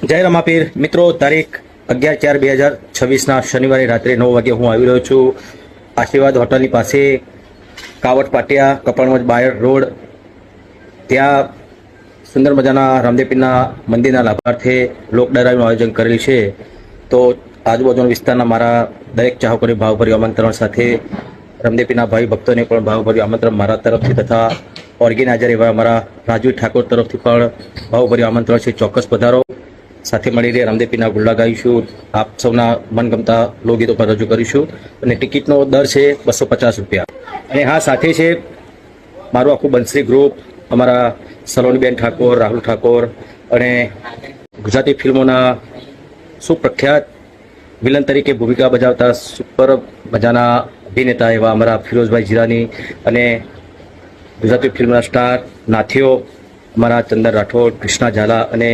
જય રમાપીર મિત્રો, તારીખ 11/4/2026 શનિવારે રાત્રે 9 વાગે હું આવી રહ્યો છું આશીર્વાદ હોટલની પાસે, કાવટ પાટિયા, કપણવંજ બાયર રોડ. ત્યાં સુંદર મજાના રામદેવપીરના મંદિરના લાભાર્થે લોક ડાયરાનું આયોજન કરેલ છે. તો આજુબાજુના વિસ્તારના મારા દરેક ચાહકોને ભાવભર્યું આમંત્રણ સાથે રામદેવપીરના ભાઈ ભક્તોને પણ ભાવભર્યું આમંત્રણ મારા તરફથી તથા ઓર્ગેનાઇઝર એવા અમારા રાજુ ઠાકોર તરફથી પણ ભાવભર્યું આમંત્રણ છે. ચોક્કસ પધારો. સાથે મળીને રામદેવપીરના ગુલ્લા ગાઈશું, આપ સૌના મનગમતા લોકગીતો પણ રજૂ કરીશું. અને ટિકિટનો દર છે 250 રૂપિયા. અને હા, સાથે છે મારું આખું બંસરી ગ્રુપ, અમારા સલોનીબેન ઠાકોર, રાહુલ ઠાકોર અને ગુજરાતી ફિલ્મોના સુપ્રખ્યાત વિલન તરીકે ભૂમિકા બજાવતા સુપર મજાના અભિનેતા એવા અમારા ફિરોઝભાઈ જીરાની અને ગુજરાતી ફિલ્મના સ્ટાર નાથીઓ અમારા ચંદન રાઠોડ, કૃષ્ણા ઝાલા અને